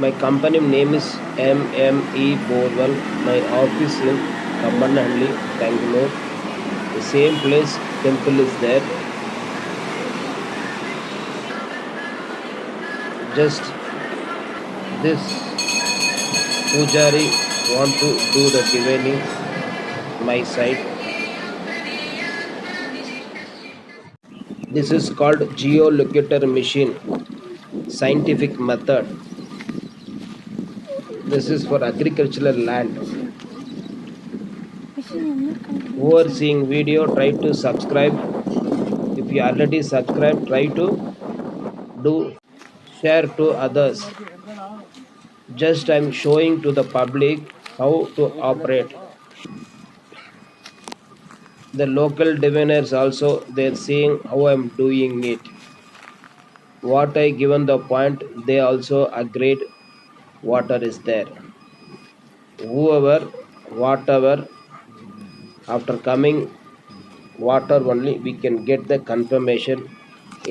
My company name is MME Borewell. My office in Kambanhalli, Bangalore. The same place temple is there. Just this pujari want to do the divining my side. This is called geolocator machine, scientific method. This is for agricultural land. Who are seeing video, try to subscribe. If you already subscribed, try to do share to others. Just I'm showing to the public how to operate. The local diviners also they're seeing how I'm doing it. What I given the point, they also agreed water is there. Whoever, whatever, after coming water only we can get the confirmation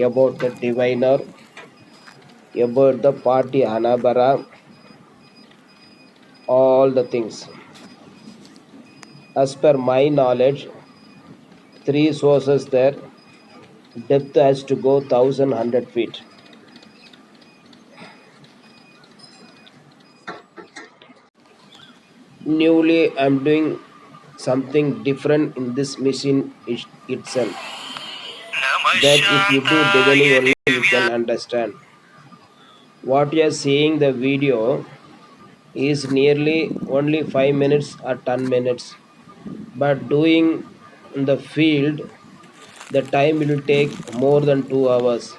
about the diviner, about the party Hanabara, all the things. As per my knowledge, three sources there. Depth has to go 1,100 feet. Newly, I'm doing something different in this machine itself. That if you do divining only, you can understand. What you are seeing the video is nearly only 5 minutes or 10 minutes. But doing in the field, the time will take more than 2 hours.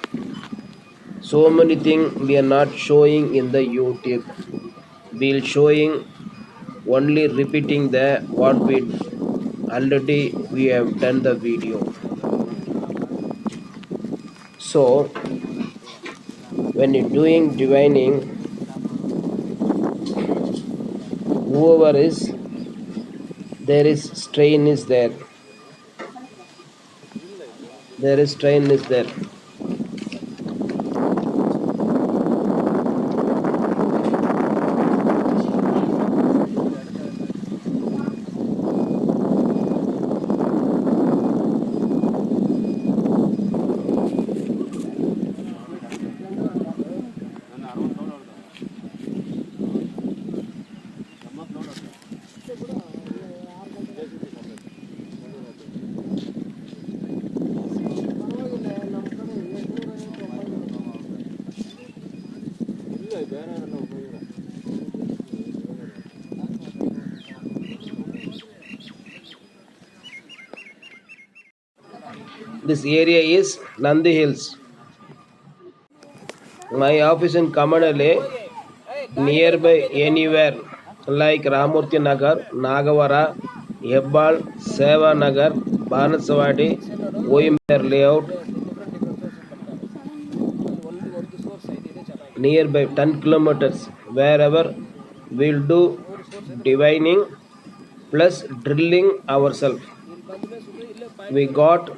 So many things we are not showing in the YouTube. We'll showing only repeating the what we already we have done the video. So when you're doing divining, whoever is there is strain is there. There is strain is there. This area is Nandi Hills. My office in Kamanale, nearby anywhere like Ramurti Nagar, Nagavara, Hebbal, Seva Nagar, Banasawadi, Oimber layout, nearby 10 kilometers, wherever we'll do divining plus drilling ourselves. We got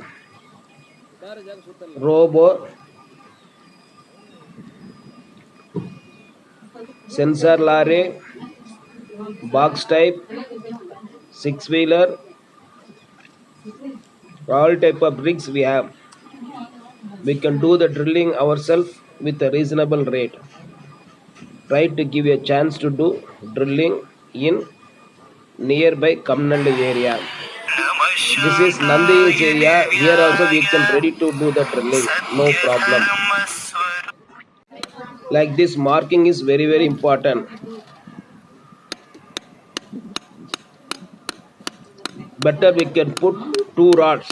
robo, sensor lorry, box type, six wheeler, all type of rigs we have. We can do the drilling ourselves with a reasonable rate. Try to give a chance to do drilling in nearby Kamnalli area. This is Nandi Hills area. Here also we can ready to do the drilling. No problem. Like this marking is very important. Better we can put two rods.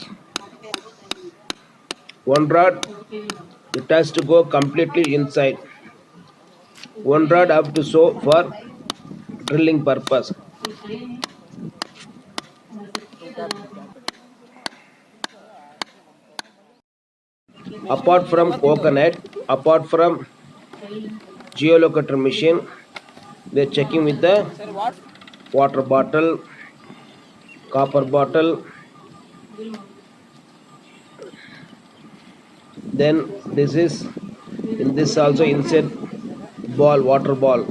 One rod it has to go completely inside. One rod have to show for drilling purpose. Apart from coconut, apart from geolocator machine, we are checking with the water bottle, copper bottle. Then this is in this also insert ball, water ball.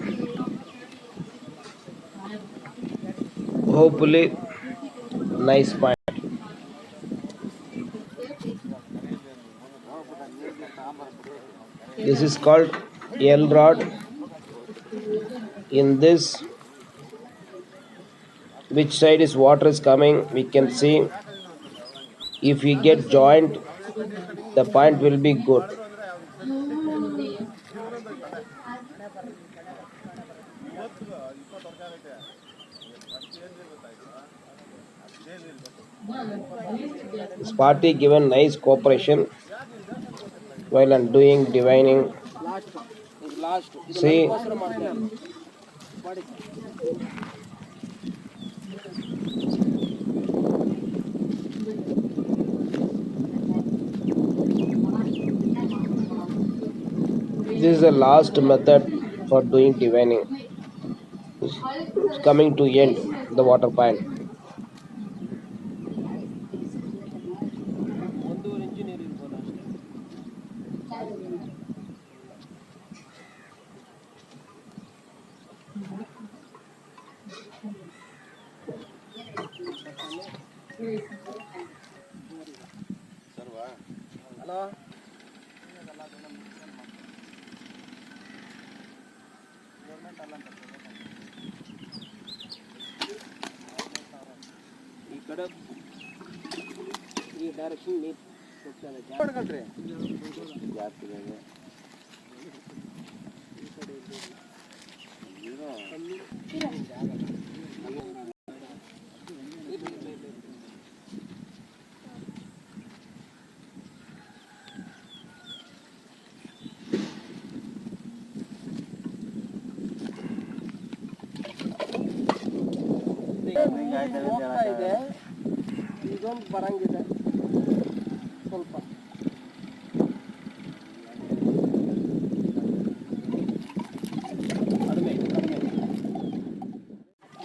Hopefully, nice point. This is called L rod. In this, which side is water is coming, we can see. If we get joint, the point will be good. Sparty given nice cooperation while I'm doing divining. See, this is the last method for doing divining. It's coming to end the water pine.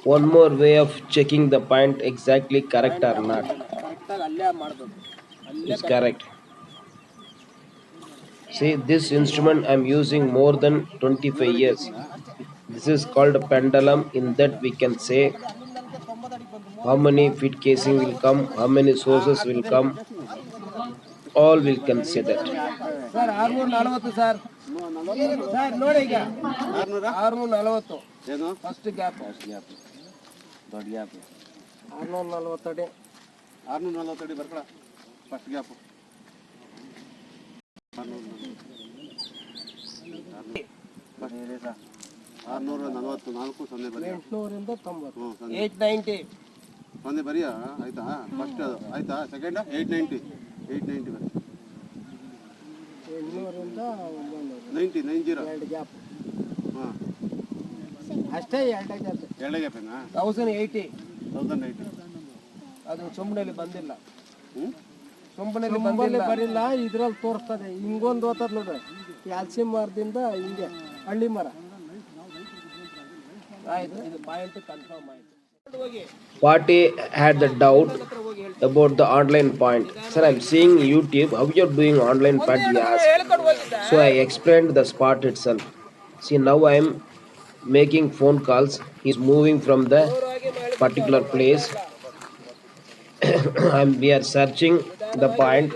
One more way of checking the point exactly correct or not. It's correct. See, this instrument I'm using more than 25 years. This is called a pendulum. In that we can say how many feet casing will come, how many sources will come, all will consider. Sir 640 sir sir ನೋಡಿ ಈಗ 640 ಏನು first gap ದೊಡ್ಡ gap 640 ಅಡಿ 640 ಅಡಿ ಬರ್ಕಳ first gap 644 ಸೊನ್ನೆ ಬರಿ 800 ಇಂದ 90 890 ಸೊನ್ನೆ ಬರಿಯಾ ಆಯ್ತಾ ಫಸ್ಟ್ ಅದು ಆಯ್ತಾ ಸೆಕೆಂಡ್ 890 890 ಬರಿ 800 ಇಂದ 90 ಎರಡು ಗ್ಯಾಪ್ ಹಾಂ ಅಷ್ಟೇ ಎರಡು ಗ್ಯಾಪೇನಾ 1080 ಅದು ಸೊಂಬನಲ್ಲಿ ಬಂದಿಲ್ಲ ಸೊಂಬನಲ್ಲಿ ಬರಿಲ್ಲ ಇದ್ರಲ್ಲಿ ತೋರಿಸ್ತದೆ ಹಿಂಗೊಂದು ಓದ್ತದ ನೋಡ್ರಿ ಕ್ಯಾಲ್ಸಿಯಂ ಮರದಿಂದ ಹಿಂಗೆ ಹಳ್ಳಿ ಮರ ಆಯ್ತು ಇದು ಪಾಯಿಂಟ್ ಕನ್ಫರ್ಮ್ ಆಯ್ತು. Party had the doubt about the online point. Sir, I'm seeing YouTube how you're doing online point. He asked. So I explained the spot itself. See, now I'm making phone calls. He's moving from the particular place. We are searching the point.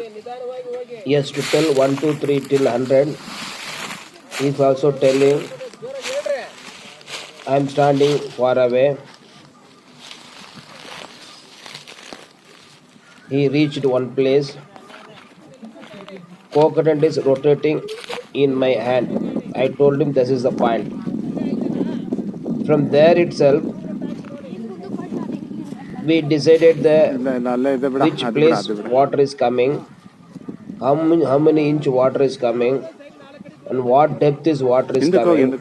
He has to tell 1, 2, 3 till 100. He's also telling I'm standing far away. He reached one place. Coconut is rotating in my hand. I told him this is the point. From there itself, we decided which place water is coming, how many inch water is coming, and what depth is water is coming.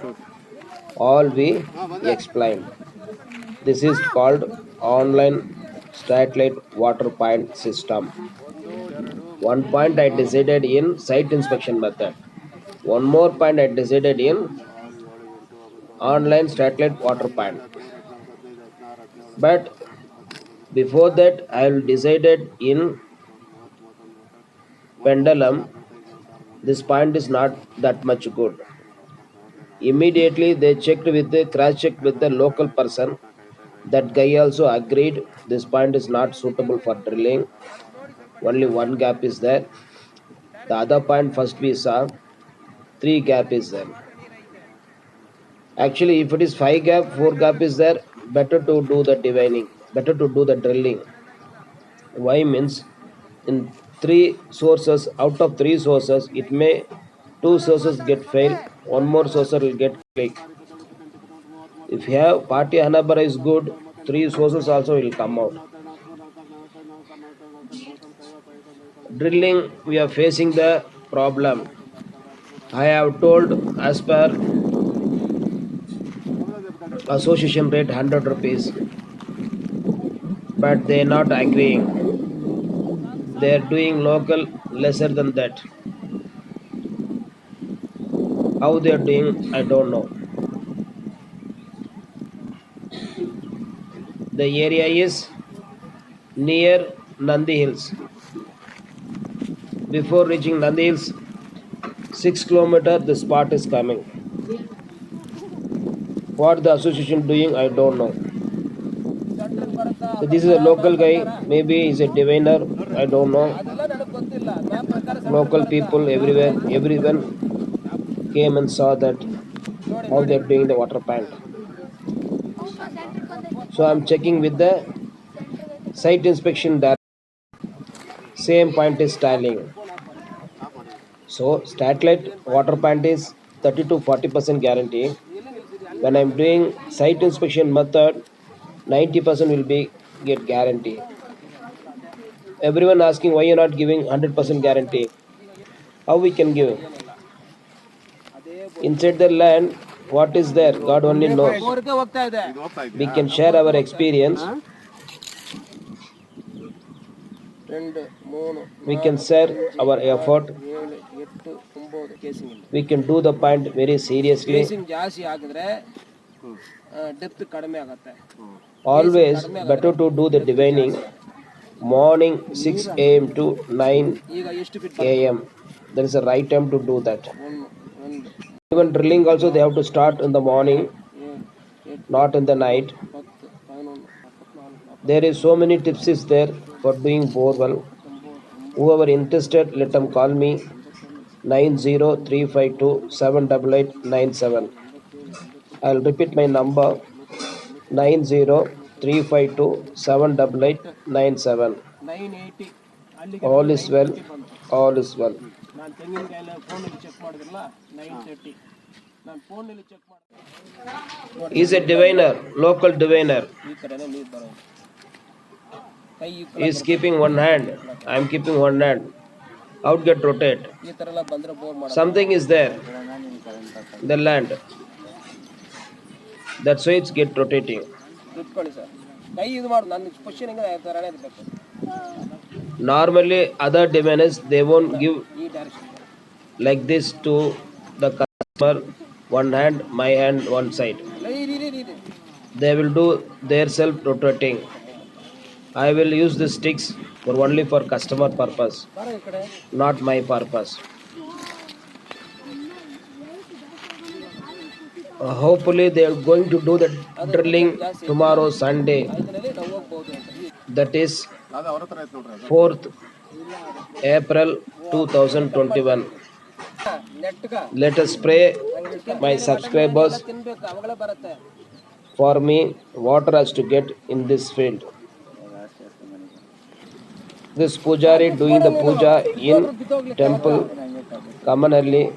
All we explained. This is called online satellite water point system. One point I decided in site inspection method. One more point I decided in online satellite water point. But before that I decided in pendulum. This point is not that much good. Immediately they cross-checked with the local person. That guy also agreed this point is not suitable for drilling. Only one gap is there. The other point first we saw, three gap is there. Actually, if it is five gap, four gap is there, better to do the divining, better to do the drilling. Why means in three sources, out of three sources, it may two sources get fail, one more source will get click. If you have party Hanabara is good, three sources also will come out. Drilling, we are facing the problem. I have told as per association rate 100 rupees, but they are not agreeing. They are doing local lesser than that. How they are doing, I don't know. The area is near Nandi Hills. Before reaching Nandi Hills, 6 kilometers, the spot is coming. What the association doing, I don't know. So this is a local guy, maybe he's a diviner, I don't know. Local people everywhere, everyone came and saw that how they're doing the water plant. So I'm checking with the site inspection that same point is styling. So satellite water plant is 30 to 40% guarantee. When I'm doing site inspection method, 90% will be get guarantee. Everyone asking why you're not giving 100% guarantee. How we can give? Inside the land, what is there? God only knows. We can share our experience. We can share our effort. We can do the point very seriously. Always better to do the divining morning 6 a.m. to 9 a.m. There is a right time to do that. Even drilling also they have to start in the morning, not in the night. There is so many tips is there for doing borewell. Whoever interested, let them call me 9035278897. I'll repeat my number 9035278897. All is well, all is well. He's a diviner, local diviner. He is keeping one hand. I am keeping one hand. Out get rotate. Something is there. The land. That's why it's get rotating. Normally, other diviners they won't give like this to the customer. One hand, my hand, one side. They will do their self rotating. I will use the sticks for only for customer purpose, not my purpose. Hopefully they are going to do the drilling tomorrow Sunday. That is 4th April 2021. Let us pray my subscribers for me water has to get in this field. This pujari doing the puja in temple commonly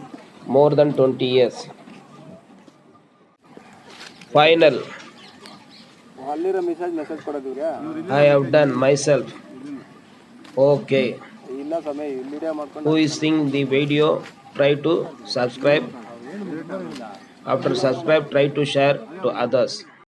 more than 20 years. Final. I have done myself. Okay. Who is seeing the video? Try to subscribe. After subscribe, try to share to others.